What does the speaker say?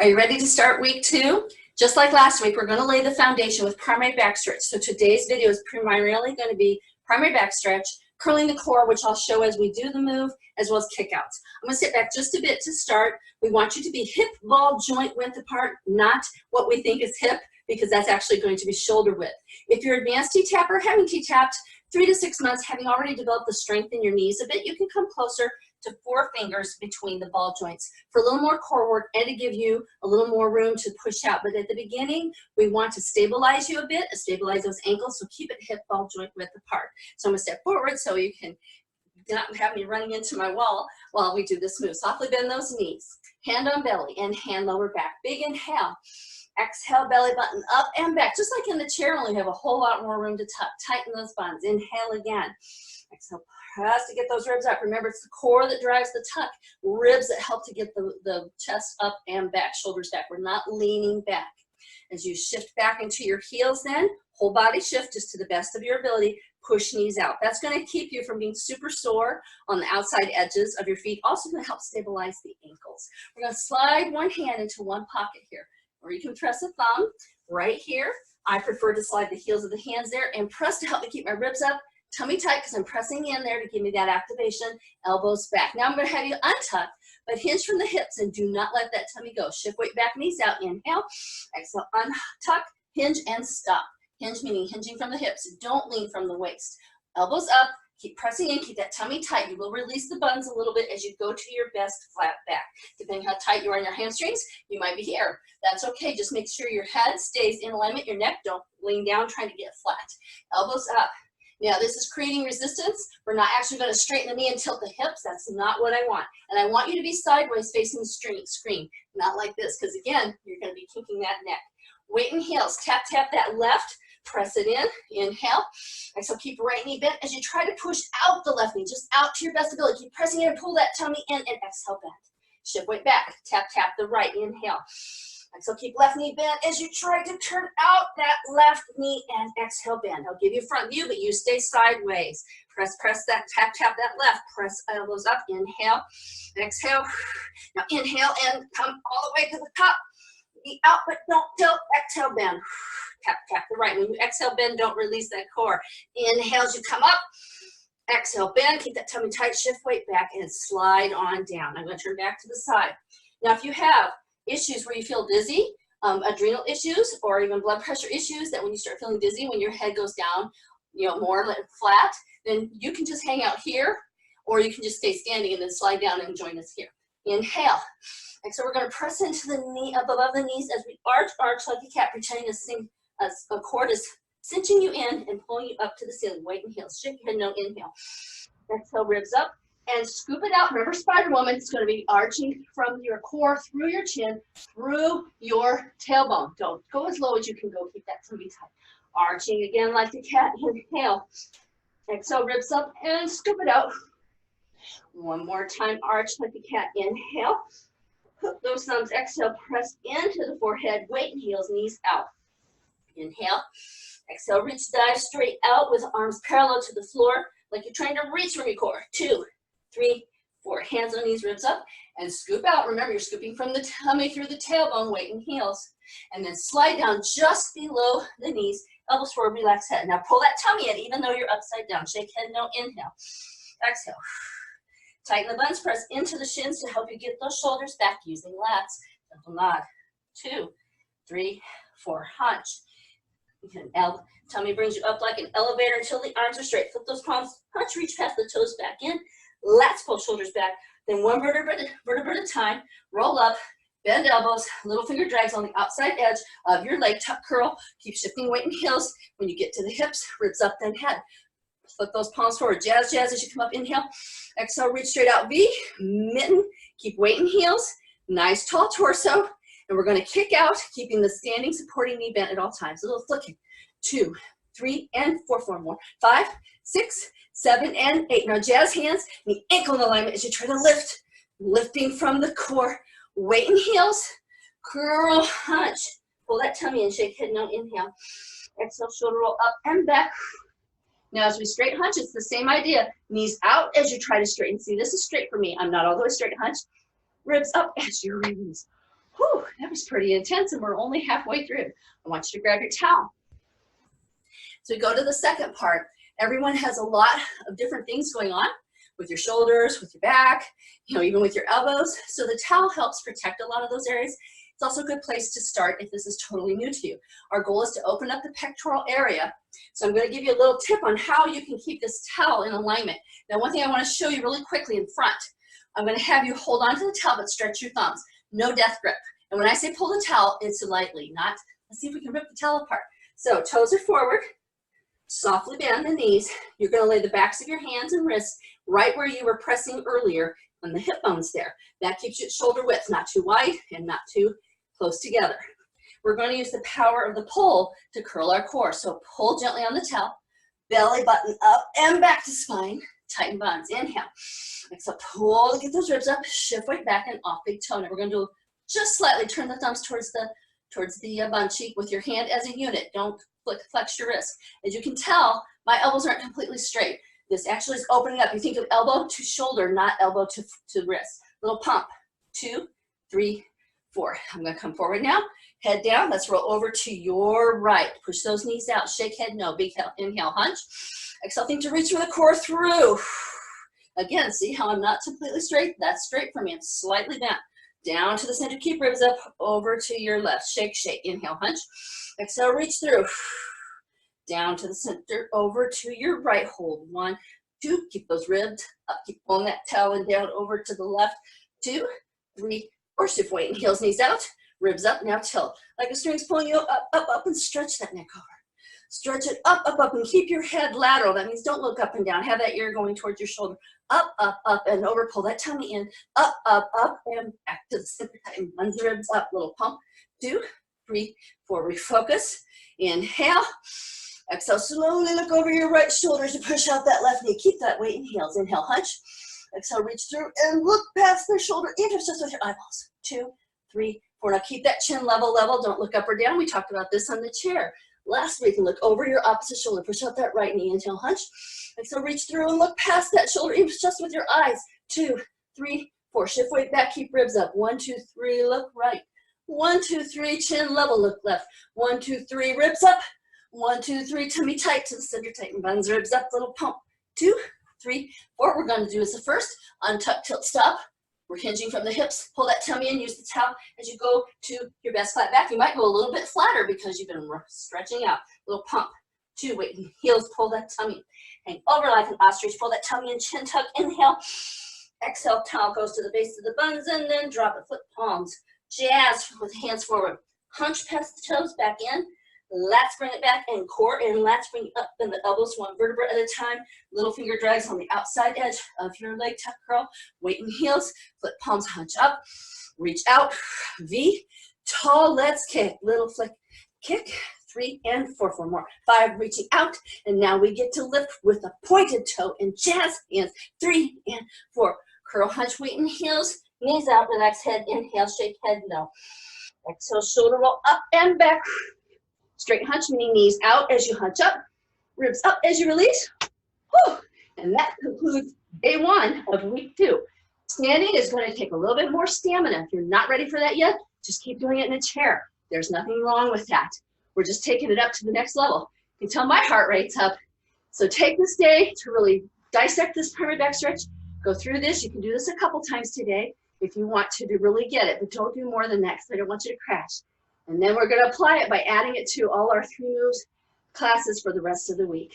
Are you ready to start week 2? Just like last week, we're going to lay the foundation with primary back stretch. So today's video is primarily going to be primary back stretch, curling the core, which I'll show as we do the move, as well as kickouts. I'm going to sit back just a bit to start. We want you to be hip ball joint width apart, not what we think is hip, because that's actually going to be shoulder width. If you're advanced T-tapper, having T-tapped 3 to 6 months, having already developed the strength in your knees a bit, you can come closer to 4 fingers between the ball joints for a little more core work and to give you a little more room to push out. But at the beginning, we want to stabilize you a bit, stabilize those ankles, so keep it hip ball joint width apart. So I'm going to step forward so you can not have me running into my wall while we do this move. Softly bend those knees, hand on belly and hand lower back. Big inhale. Exhale, belly button up and back. Just like in the chair, only have a whole lot more room to tuck. Tighten those buns. Inhale again. Exhale, press to get those ribs up. Remember, it's the core that drives the tuck. Ribs that help to get the chest up and back, shoulders back. We're not leaning back. As you shift back into your heels then, whole body shift just to the best of your ability. Push knees out. That's going to keep you from being super sore on the outside edges of your feet. Also going to help stabilize the ankles. We're going to slide one hand into one pocket here. Or you can press a thumb right here. I prefer to slide the heels of the hands there and press to help me keep my ribs up, tummy tight because I'm pressing in there to give me that activation, elbows back. Now I'm going to have you untuck, but hinge from the hips and do not let that tummy go. Shift weight back, knees out, inhale, exhale, untuck, hinge and stop. Hinge meaning hinging from the hips. Don't lean from the waist. Elbows up. Keep pressing in, keep that tummy tight. You will release the buns a little bit as you go to your best flat back. Depending how tight you are in your hamstrings, you might be here. That's okay, just make sure your head stays in alignment, your neck, don't lean down trying to get flat. Elbows up. Now this is creating resistance. We're not actually gonna straighten the knee and tilt the hips. That's not what I want. And I want you to be sideways facing the screen, not like this, because again, you're gonna be kinking that neck. Weight and heels, tap, tap that left. Press it in, inhale. Exhale, keep right knee bent as you try to push out the left knee, just out to your best ability. Keep pressing in and pull that tummy in and exhale bend. Shift weight back, tap, tap the right, inhale. Exhale, keep left knee bent as you try to turn out that left knee and exhale bend. I'll give you front view, but you stay sideways. Press, press that, tap, tap that left. Press elbows up, inhale, exhale. Now inhale and come all the way to the top. Be out, but don't tilt, exhale, bend. Tap, tap the right. When you exhale, bend, don't release that core. Inhale as you come up. Exhale, bend. Keep that tummy tight. Shift weight back and slide on down. I'm going to turn back to the side. Now, if you have issues where you feel dizzy, adrenal issues, or even blood pressure issues, that when you start feeling dizzy, when your head goes down, more flat, then you can just hang out here, or you can just stay standing and then slide down and join us here. Inhale. And so we're going to press into the knee, up above the knees as we arch like a cat, pretending a cord is cinching you in and pulling you up to the ceiling. Weight and heels. Shake your head, no inhale. Exhale, ribs up and scoop it out. Remember, Spider Woman, it's going to be arching from your core through your chin, through your tailbone. Don't go as low as you can go. Keep that tummy tight. Arching again like the cat. Inhale. Exhale, ribs up and scoop it out. One more time, arch like a cat. Inhale. Hook those thumbs. Exhale, press into the forehead. Weight and heels, knees out. Inhale. Exhale, reach, dive straight out with arms parallel to the floor, like you're trying to reach from your core. 2, 3, 4. Hands on knees, ribs up, and scoop out. Remember, you're scooping from the tummy through the tailbone, weight and heels. And then slide down just below the knees. Elbows forward, relax head. Now pull that tummy in, even though you're upside down. Shake head, no inhale. Exhale. Tighten the buns, press into the shins to help you get those shoulders back using lats. Gentle nod. 2, 3, 4. Hunch. Tummy brings you up like an elevator until the arms are straight. Flip those palms, hunch, reach past the toes back in. Lats pull shoulders back. Then one vertebra at a time. Roll up, bend elbows, little finger drags on the outside edge of your leg. Tuck curl. Keep shifting weight and heels. When you get to the hips, ribs up, then head. Flip those palms forward. Jazz, jazz as you come up. Inhale. Exhale, reach straight out. V, mitten. Keep weight and heels. Nice tall torso. And we're going to kick out, keeping the standing supporting knee bent at all times. A little flicking. 2, 3, and 4. 4 more. 5, 6, 7, and 8. Now jazz hands, knee ankle in alignment as you try to lift. Lifting from the core. Weight and heels. Curl, hunch. Pull that tummy in. Shake head, no inhale. Exhale, shoulder roll up and back. Now as we straight hunch, it's the same idea. Knees out as you try to straighten. See, this is straight for me. I'm not all the way straight hunch. Ribs up as you release. Whew. Whew, that was pretty intense, and we're only halfway through. I want you to grab your towel. So we go to the second part. Everyone has a lot of different things going on with your shoulders, with your back, you know, even with your elbows. So the towel helps protect a lot of those areas. It's also a good place to start if this is totally new to you. Our goal is to open up the pectoral area. So I'm going to give you a little tip on how you can keep this towel in alignment. Now, one thing I want to show you really quickly in front, I'm going to have you hold on to the towel, but stretch your thumbs. No death grip. And when I say pull the towel, it's lightly, not, let's see if we can rip the towel apart. So toes are forward. Softly bend the knees. You're going to lay the backs of your hands and wrists right where you were pressing earlier on the hip bones there. That keeps you at shoulder width, not too wide and not too close together. We're going to use the power of the pull to curl our core. So pull gently on the towel, belly button up and back to spine, tighten buns. Inhale. Exhale, pull to get those ribs up, shift weight back and off big toe. Now we're going to do just slightly turn the thumbs towards the bun cheek with your hand as a unit. Don't flex your wrist. As you can tell, my elbows aren't completely straight. This actually is opening up. You think of elbow to shoulder, not elbow to wrist. Little pump. 2, 3, 4. I'm going to come forward now. Head down. Let's roll over to your right. Push those knees out. Shake head no. Big inhale, hunch. Exhale, think to reach from the core through. Again, see how I'm not completely straight? That's straight for me. I'm slightly bent. Down to the center. Keep ribs up. Over to your left. Shake, shake. Inhale, hunch. Exhale, reach through. Down to the center, over to your right. Hold 1, 2. Keep those ribs up. Keep pulling that towel and down over to the left. 2, 3, 4. Shift weight and heels, knees out. Ribs up. Now tilt. Like a string's pulling you up, up, up, and stretch that neck over. Stretch it up, up, up, and keep your head lateral. That means don't look up and down. Have that ear going towards your shoulder. Up, up, up, and over. Pull that tummy in. Up, up, up, and back to the center. Tighten buns, ribs up. Little pump. 2, 3, 4. Refocus. Inhale. Exhale. Slowly look over your right shoulder as you push out that left knee. Keep that weight in heels. Inhale, hunch. Exhale, reach through and look past the shoulder. Intercept with your eyeballs. 2, 3, 4. Now keep that chin level. Don't look up or down. We talked about this on the chair last week. And look over your opposite shoulder. Push out that right knee. Inhale, hunch. Exhale, reach through and look past that shoulder. Just with your eyes. 2, 3, 4. Shift weight back. Keep ribs up. 1, 2, 3. Look right. 1, 2, 3. Chin level. Look left. 1, 2, 3. Ribs up. 1, 2, 3. Tummy tight to the center. Tighten buns, ribs up. Little pump. 2, 3, 4. What we're going to do is the first untuck, tilt, stop. We're hinging from the hips. Pull that tummy in. Use the towel as you go to your best flat back. You might go a little bit flatter because you've been stretching out. Little pump. 2, weight and heels. Pull that tummy. Hang over like an ostrich. Pull that tummy in. Chin tuck. Inhale. Exhale. Towel goes to the base of the buns and then drop it. Foot palms. Jazz with hands forward. Hunch past the toes. Back in. Lats bring it back and core in. Lats bring it up and the elbows 1 vertebra at a time. Little finger drags on the outside edge of your leg tuck curl. Weight and heels. Flip palms, hunch up. Reach out. V. Tall. Let's kick. Little flick. Kick. 3 and 4. 4 more. 5. Reaching out. And now we get to lift with a pointed toe and jazz hands. 3 and 4. Curl, hunch, weight and heels. Knees out. Relax head. Inhale. Shake head. No. Exhale. Shoulder roll up and back. Straight hunch, meaning knees out as you hunch up, ribs up as you release. Whew. And that concludes day 1 of week 2. Standing is going to take a little bit more stamina. If you're not ready for that yet, just keep doing it in a chair. There's nothing wrong with that. We're just taking it up to the next level. You can tell my heart rate's up. So take this day to really dissect this primary back stretch. Go through this. You can do this a couple times today if you want to really get it, but don't do more than that because I don't want you to crash. And then we're going to apply it by adding it to all our 3 moves classes for the rest of the week.